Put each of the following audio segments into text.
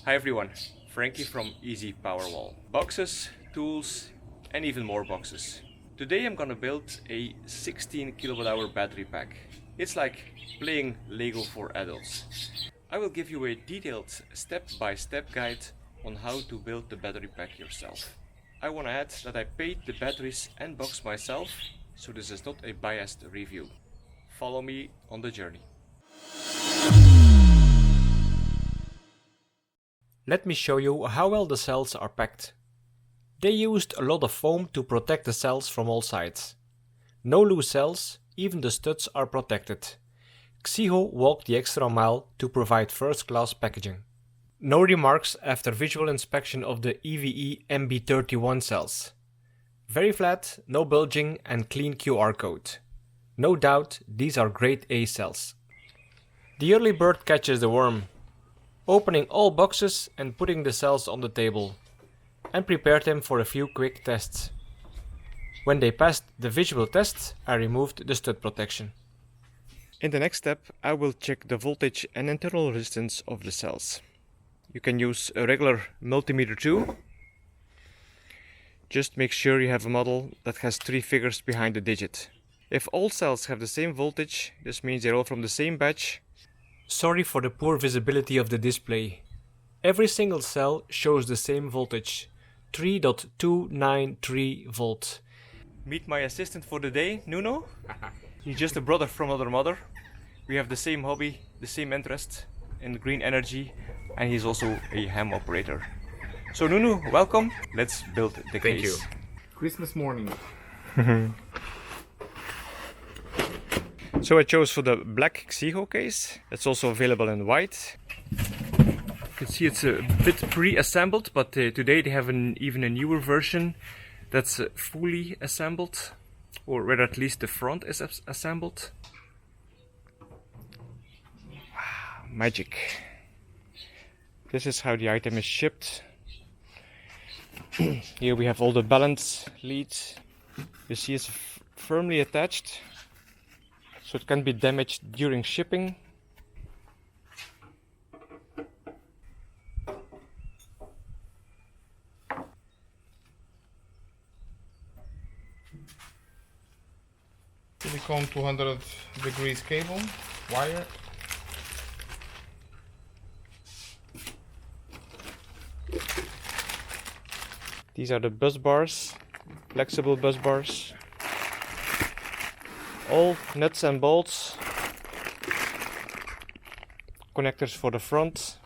Hi everyone, Frankie from Easy Powerwall. Boxes, tools and even more boxes. Today I'm gonna build a 16 kWh battery pack. It's like playing Lego for adults. I will give you a detailed step-by-step guide on how to build the battery pack yourself. I want to add that I paid the batteries and box myself, so this is not a biased review. Follow me on the journey. Let me show you how well the cells are packed. They used a lot of foam to protect the cells from all sides. No loose cells, even the studs are protected. XIHO walked the extra mile to provide first-class packaging. No remarks after visual inspection of the EVE MB31 cells. Very flat, no bulging and clean QR code. No doubt these are grade A cells. The early bird catches the worm. Opening all boxes and putting the cells on the table. And prepared them for a few quick tests. When they passed the visual test, I removed the stud protection. In the next step, I will check the voltage and internal resistance of the cells. You can use a regular multimeter too. Just make sure you have a model that has 3 figures behind the digit. If all cells have the same voltage, this means they're all from the same batch. Sorry for the poor visibility of the display. Every single cell shows the same voltage, 3.293 volt. Meet my assistant for the day, Nuno. He's just a brother from another mother. We have the same hobby, the same interest in green energy, and he's also a ham operator. So Nuno, welcome. Let's build the case. Thank you. Christmas morning. So I chose for the black XIHO case. It's also available in white. You can see it's a bit pre-assembled, but today they have even a newer version that's fully assembled, or where at least the front is assembled. Wow, magic. This is how the item is shipped. Here we have all the balance leads. You see it's firmly attached, so it can be damaged during shipping. Silicone 200 degrees cable, wire. These are the bus bars, flexible bus bars. All nuts and bolts. Connectors for the front.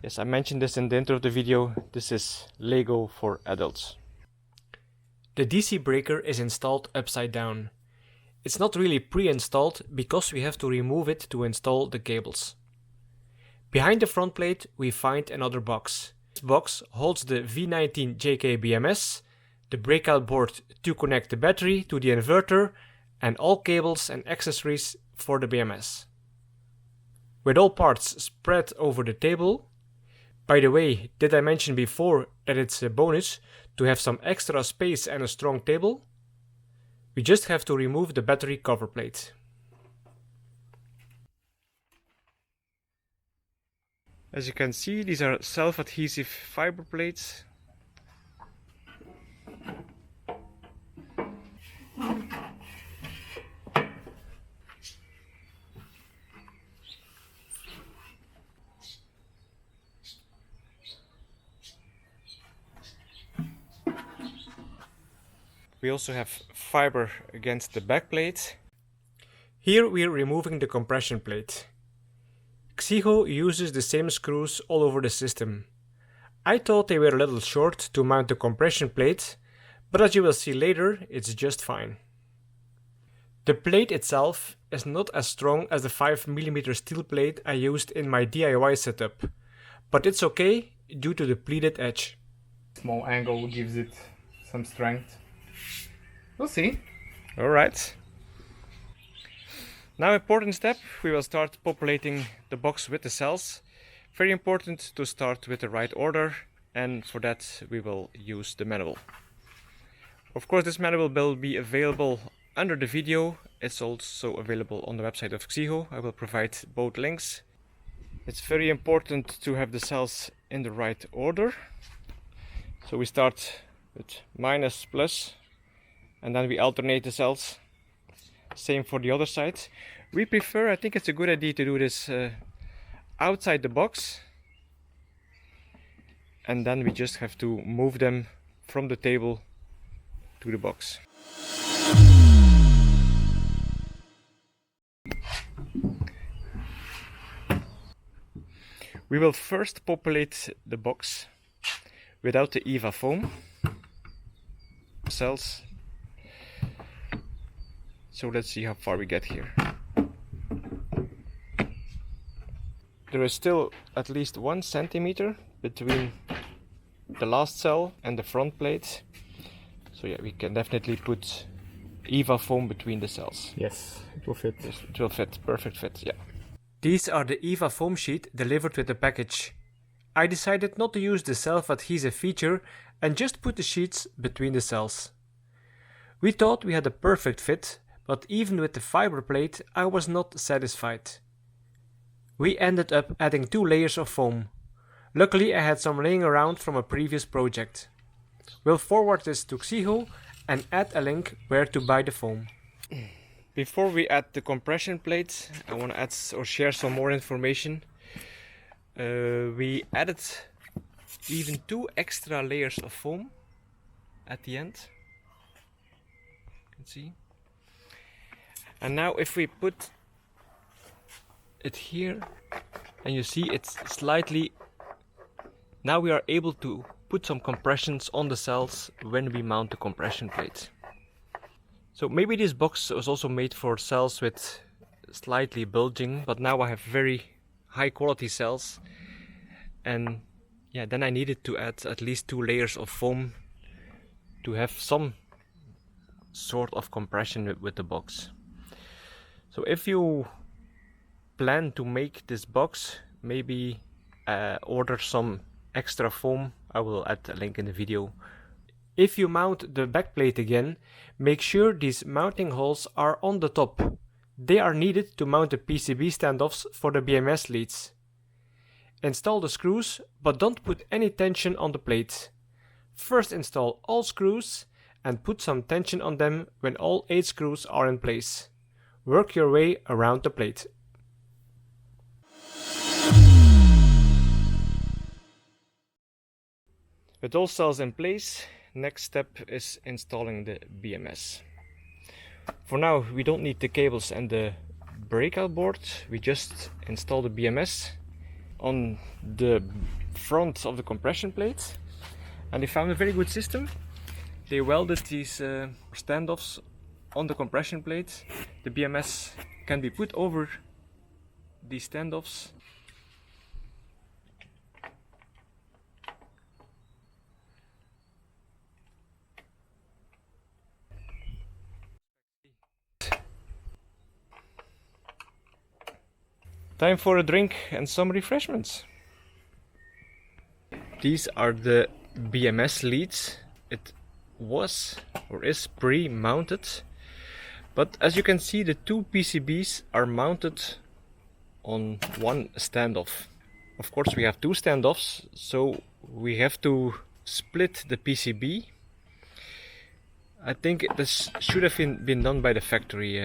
Yes, I mentioned this in the intro of the video. This is Lego for adults. The DC breaker is installed upside down. It's not really pre-installed because we have to remove it to install the cables. Behind the front plate we find another box. This box holds the V15 JK-BMS, the breakout board to connect the battery to the inverter, and all cables and accessories for the BMS. With all parts spread over the table. By the way, did I mention before that it's a bonus to have some extra space and a strong table? We just have to remove the battery cover plate. As you can see, these are self-adhesive fiber plates. We also have fiber against the back plate. Here we are removing the compression plate. XIHO uses the same screws all over the system. I thought they were a little short to mount the compression plate, but as you will see later, it's just fine. The plate itself is not as strong as the 5mm steel plate I used in my DIY setup, but it's okay due to the pleated edge. Small angle gives it some strength. We'll see. Alright. Now, important step, we will start populating the box with the cells. Very important to start with the right order, and for that we will use the manual. Of course, this manual will be available under the video. It's also available on the website of XIHO. I will provide both links. It's very important to have the cells in the right order. So we start with minus, plus, and then we alternate the cells. Same for the other side. We prefer, I think it's a good idea to do this outside the box. And then we just have to move them from the table to the box. We will first populate the box without the EVA foam cells. So let's see how far we get here. There is still at least 1 centimeter between the last cell and the front plate. So yeah, we can definitely put EVA foam between the cells. Yes, it will fit. Yes, it will fit, perfect fit, yeah. These are the EVA foam sheet delivered with the package. I decided not to use the self-adhesive feature and just put the sheets between the cells. We thought we had a perfect fit, but even with the fiber plate I was not satisfied. We ended up adding 2 layers of foam. Luckily I had some laying around from a previous project. We'll forward this to XIHO and add a link where to buy the foam. Before we add the compression plate, I want to add or share some more information. We added even 2 extra layers of foam at the end. You can see. And now if we put it here, and you see it's slightly, now we are able to put some compressions on the cells when we mount the compression plate. So maybe this box was also made for cells with slightly bulging, but now I have very high quality cells, and yeah, then I needed to add at least 2 layers of foam to have some sort of compression with the box. So if you plan to make this box, maybe order some extra foam. I will add a link in the video. If you mount the backplate again, make sure these mounting holes are on the top. They are needed to mount the PCB standoffs for the BMS leads. Install the screws, but don't put any tension on the plate. First install all screws and put some tension on them when all 8 screws are in place. Work your way around the plate. With all cells in place, next step is installing the BMS. For now we don't need the cables and the breakout board, we just install the BMS on the front of the compression plate, and they found a very good system. They welded these standoffs on the compression plate. The BMS can be put over these standoffs. Time for a drink and some refreshments. These are the BMS leads. It was or is pre-mounted, but as you can see the 2 PCBs are mounted on 1 standoff. Of course we have 2 standoffs, so we have to split the PCB. I think this should have been done by the factory.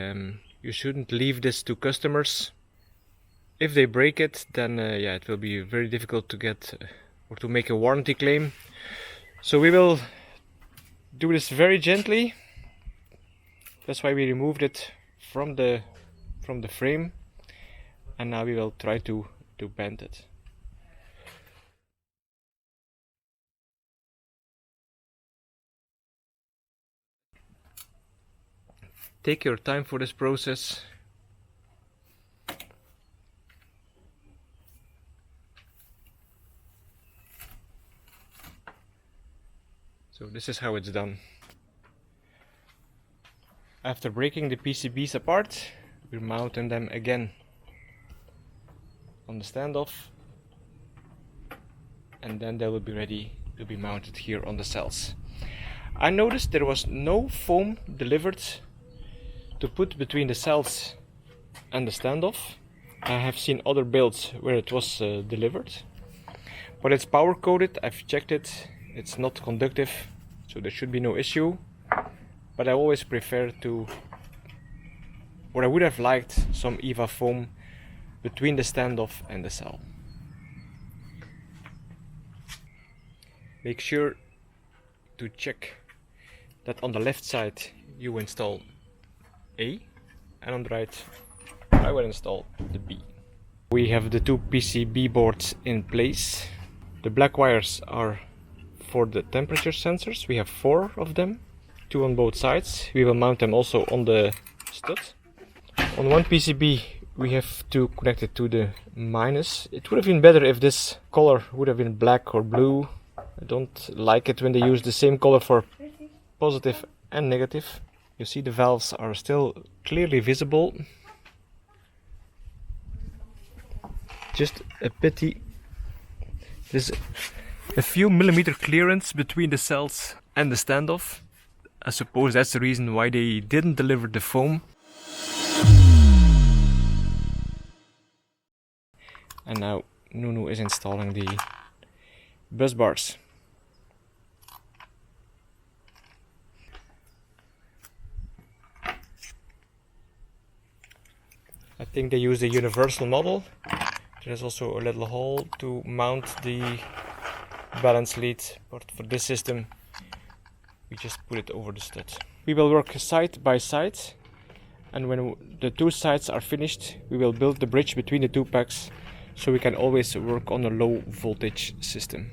You shouldn't leave this to customers. If they break it, then yeah, it will be very difficult to get or to make a warranty claim. So we will do this very gently. That's why we removed it from the frame, and now we will try to bend it. Take your time for this process. So this is how it's done. After breaking the PCBs apart, we're mounting them again on the standoff, and then they will be ready to be mounted here on the cells. I noticed there was no foam delivered to put between the cells and the standoff. I have seen other builds where it was delivered, but it's power coded. I've checked it, it's not conductive, so there should be no issue. But I always prefer to, or I would have liked some EVA foam between the standoff and the cell. Make sure to check that on the left side you install A, and on the right I will install the B. We have the two PCB boards in place. The black wires are for the temperature sensors. We have 4 of them, 2 on both sides. We will mount them also on the stud. On one PCB we have to connect it to the minus. It would have been better if this color would have been black or blue. I don't like it when they use the same color for positive and negative. You see the valves are still clearly visible. Just a pity. There's a few millimeter clearance between the cells and the standoff. I suppose that's the reason why they didn't deliver the foam. And now Nunu is installing the bus bars. I think they use a universal model. There's also a little hole to mount the balance lead, but for this system we just put it over the stud. We will work side by side, and when the two sides are finished we will build the bridge between the two packs, so we can always work on a low voltage system.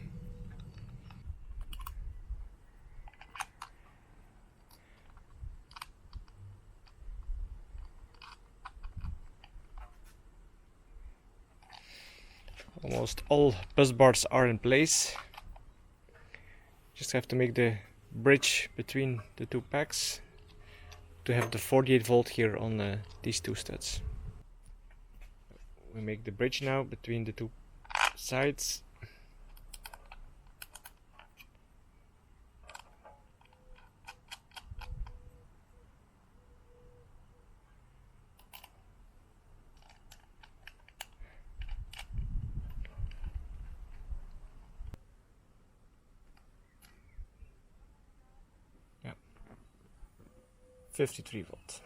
Almost all bus bars are in place. Just have to make the bridge between the two packs to have the 48 volt here on these two studs. We make the bridge now between the two sides. Yeah, 53 volt.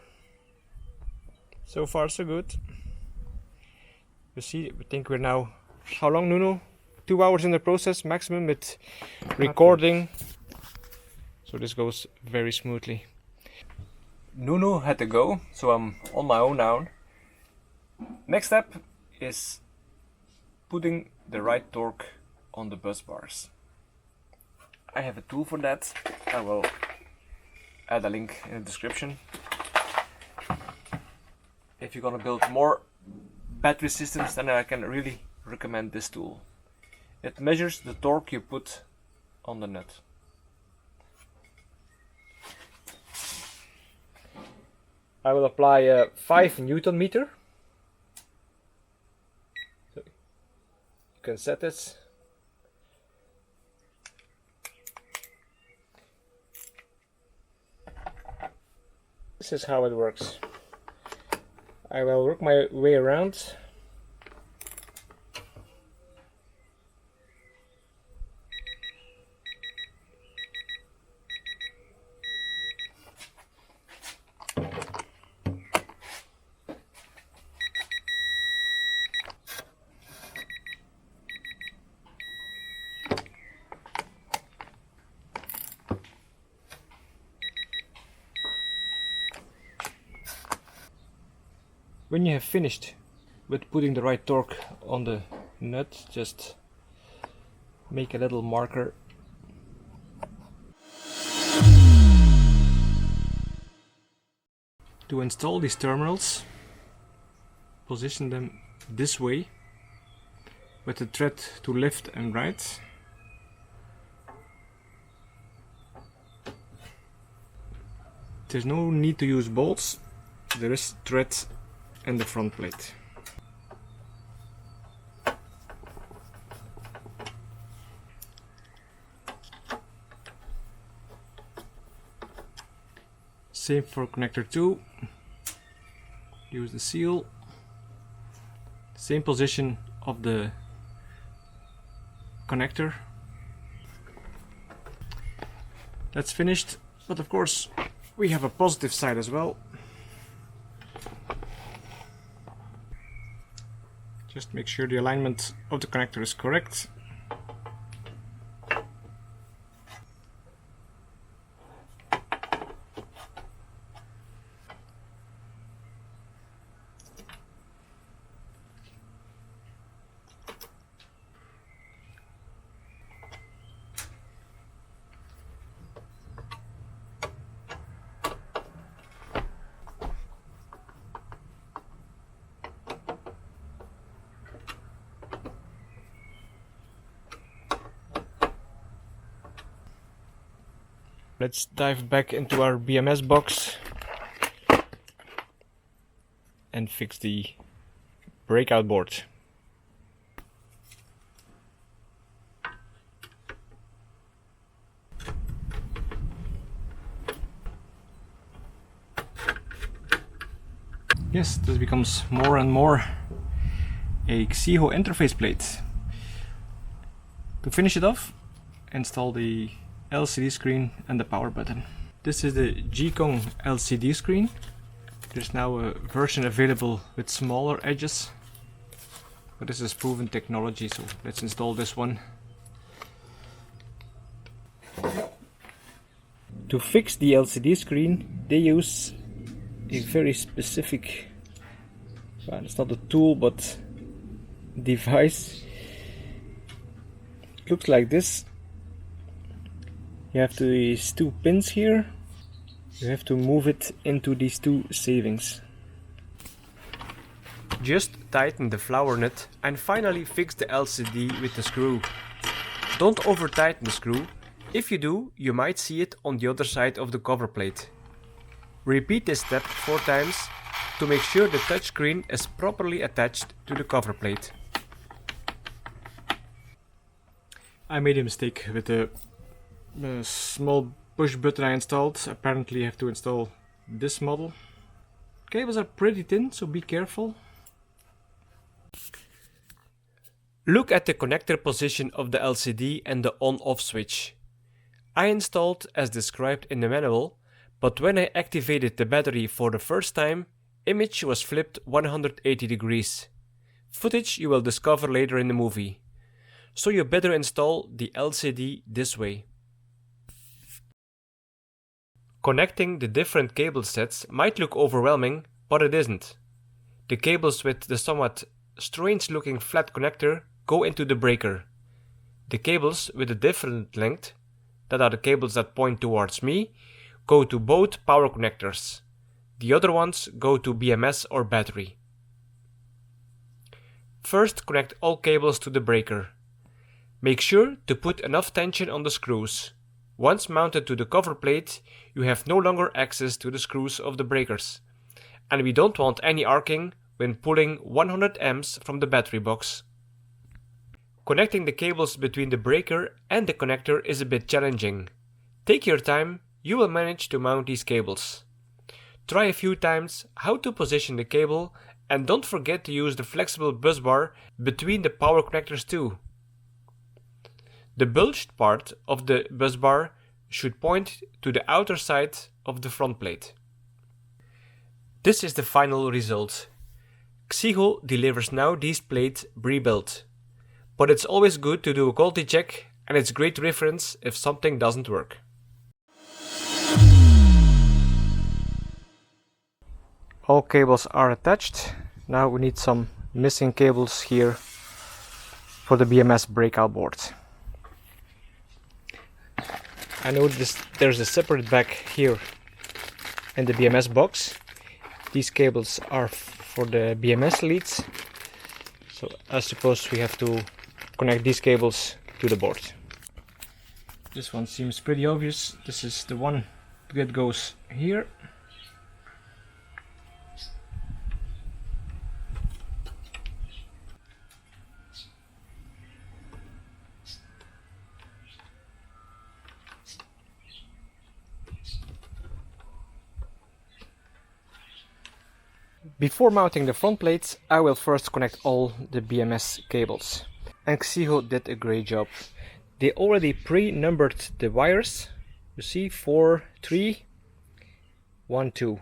So far so good. You see, I think we're now, how long, Nuno? 2 hours in the process maximum with recording. So this goes very smoothly. Nuno had to go, so I'm on my own now. Next step is putting the right torque on the bus bars. I have a tool for that. I will add a link in the description. If you're gonna build more battery systems, then I can really recommend this tool. It measures the torque you put on the nut. I will apply a 5 Newton meter. So you can set this. This is how it works. I will work my way around. When you have finished with putting the right torque on the nut, just make a little marker. To install these terminals, position them this way with the thread to left and right. There's no need to use bolts, there is thread and the front plate. Same for connector 2. Use the seal. Same position of the connector. That's finished, but of course we have a positive side as well. Just make sure the alignment of the connector is correct. Let's dive back into our BMS box and fix the breakout board. Yes, this becomes more and more a XIHO interface plate. To finish it off, install the LCD screen and the power button. This is the JK-BMS LCD screen. There's now a version available with smaller edges, but this is proven technology, so let's install this one. To fix the LCD screen, they use a very specific, well, it's not a tool but device. It looks like this. You have these two pins here. You have to move it into these two savings. Just tighten the flower nut and finally fix the LCD with the screw. Don't over tighten the screw. If you do, you might see it on the other side of the cover plate. Repeat this step 4 times to make sure the touchscreen is properly attached to the cover plate. I made a mistake with the small push button I installed. Apparently I have to install this model. Cables are pretty thin, so be careful. Look at the connector position of the LCD and the on-off switch. I installed as described in the manual, but when I activated the battery for the first time, image was flipped 180 degrees. Footage you will discover later in the movie. So you better install the LCD this way. Connecting the different cable sets might look overwhelming, but it isn't. The cables with the somewhat strange looking flat connector go into the breaker. The cables with a different length, that are the cables that point towards me, go to both power connectors. The other ones go to BMS or battery. First, connect all cables to the breaker. Make sure to put enough tension on the screws. Once mounted to the cover plate, you have no longer access to the screws of the breakers. And we don't want any arcing when pulling 100 amps from the battery box. Connecting the cables between the breaker and the connector is a bit challenging. Take your time, you will manage to mount these cables. Try a few times how to position the cable and don't forget to use the flexible bus bar between the power connectors too. The bulged part of the bus bar should point to the outer side of the front plate. This is the final result. XIHO delivers now these plates pre-built. But it's always good to do a quality check and it's great reference if something doesn't work. All cables are attached. Now we need some missing cables here for the BMS breakout board. I noticed there's a separate back here in the BMS box. These cables are for the BMS leads. So I suppose we have to connect these cables to the board. This one seems pretty obvious. This is the one that goes here. Before mounting the front plates, I will first connect all the BMS cables. And XIHO did a great job. They already pre-numbered the wires. You see, 4, 3, 1, 2.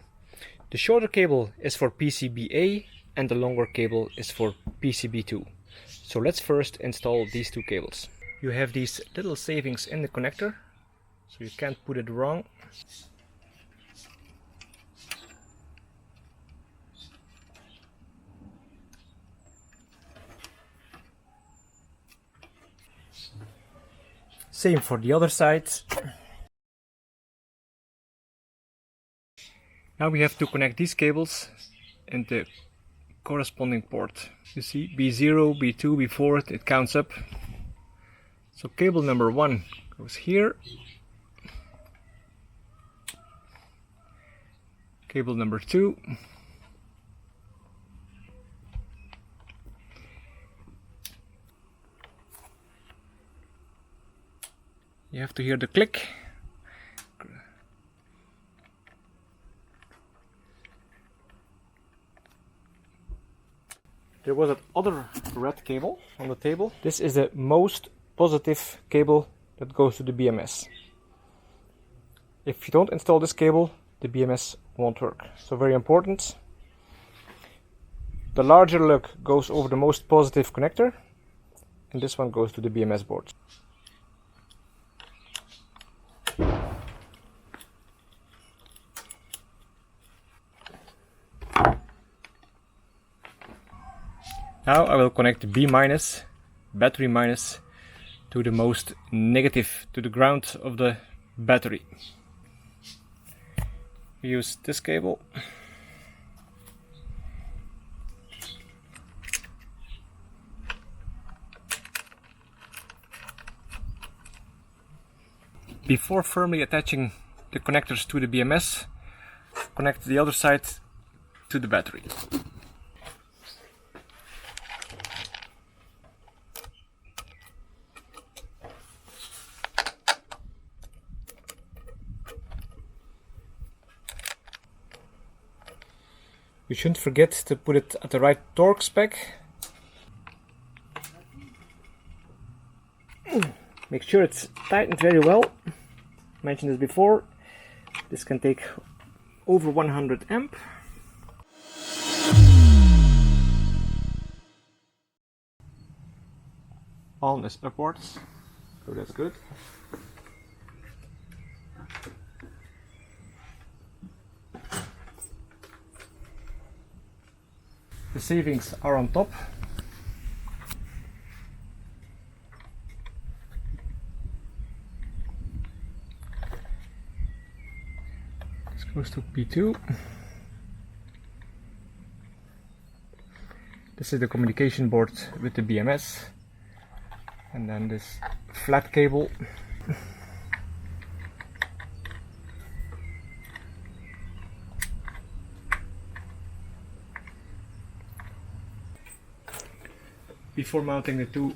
The shorter cable is for PCBA and the longer cable is for PCB2. So let's first install these two cables. You have these little savings in the connector, so you can't put it wrong. Same for the other side. Now we have to connect these cables in the corresponding port. You see, B0, B2, B4, it counts up. So cable number 1 goes here. Cable number 2. You have to hear the click. There was another red cable on the table. This is the most positive cable that goes to the BMS. If you don't install this cable, the BMS won't work. So very important. The larger lug goes over the most positive connector, and this one goes to the BMS board. Now I will connect the B-, battery minus, to the most negative, to the ground of the battery. We use this cable. Before firmly attaching the connectors to the BMS, connect the other side to the battery. You shouldn't forget to put it at the right torque spec. Make sure it's tightened very well. Mentioned this before. This can take over 100 amp. On is upwards, so that's good. The savings are on top. This goes to P2. This is the communication board with the BMS. And then this flat cable. Before mounting the two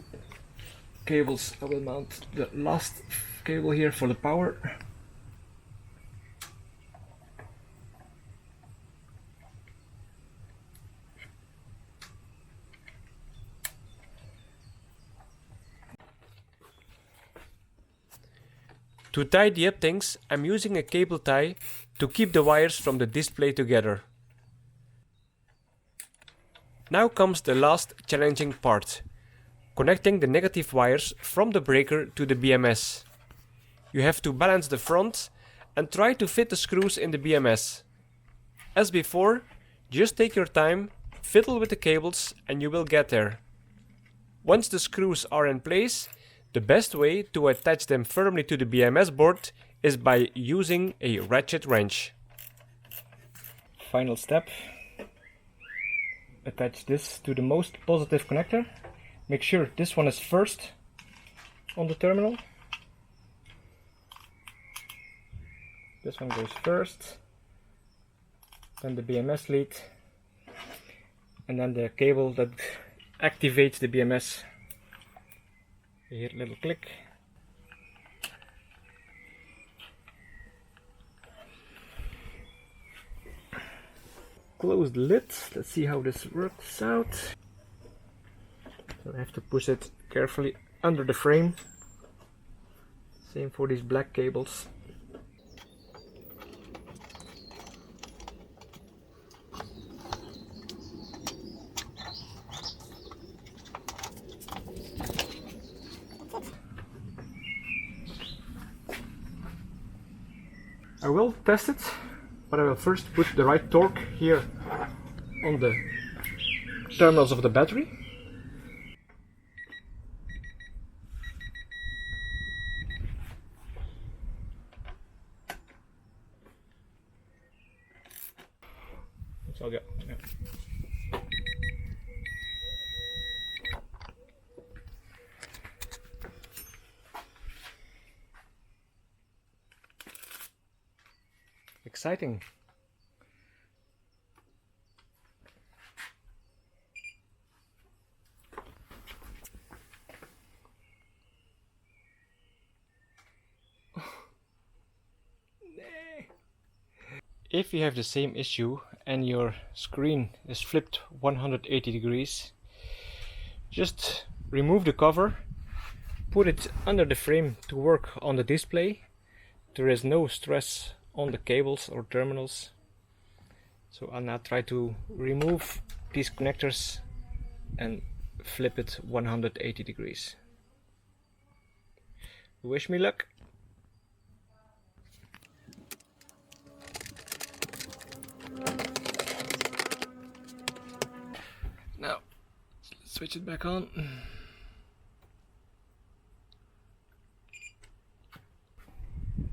cables, I will mount the last cable here for the power. To tidy up things, I'm using a cable tie to keep the wires from the display together. Now comes the last challenging part, connecting the negative wires from the breaker to the BMS. You have to balance the front and try to fit the screws in the BMS. As before, just take your time, fiddle with the cables and you will get there. Once the screws are in place, the best way to attach them firmly to the BMS board is by using a ratchet wrench. Final step. Attach this to the most positive connector. Make sure this one is first on the terminal. This one goes first, then the BMS lead, and then the cable that activates the BMS. You hear a little click. close the lid. Let's see how this works out. So I have to push it carefully under the frame. Same for these black cables. I will test it, but I will first put the right torque here on the terminals of the battery. So I'll go. Yeah. Exciting. If you have the same issue and your screen is flipped 180 degrees, just remove the cover, put it under the frame to work on the display. There is no stress on the cables or terminals. So I'll now try to remove these connectors and flip it 180 degrees. Wish me luck. Now, let's switch it back on.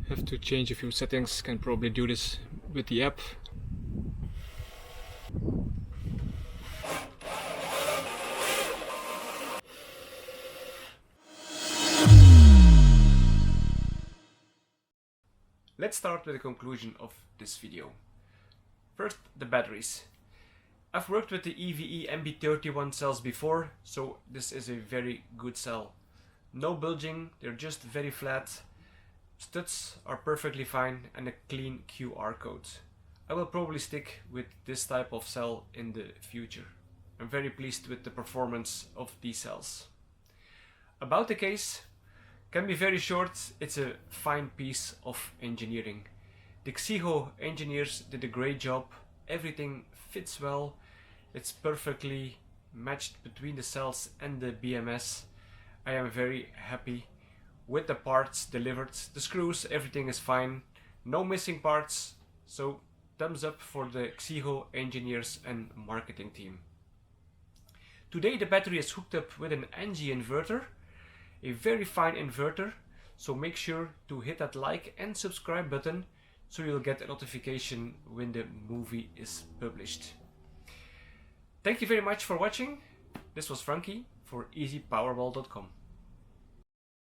Have to change a few settings, can probably do this with the app. Let's start with the conclusion of this video. First, the batteries. I've worked with the EVE MB31 cells before, so this is a very good cell. No bulging, they're just very flat. Studs are perfectly fine and a clean QR code. I will probably stick with this type of cell in the future. I'm very pleased with the performance of these cells. About the case, can be very short, it's a fine piece of engineering. The XIHO engineers did a great job, everything fits well, it's perfectly matched between the cells and the BMS. I am very happy with the parts delivered, the screws, everything is fine, no missing parts, so thumbs up for the XIHO engineers and marketing team. Today the battery is hooked up with an NG inverter, a very fine inverter, so make sure to hit that like and subscribe button so you'll get a notification when the movie is published. Thank you very much for watching. This was Frankie for EasyPowerball.com.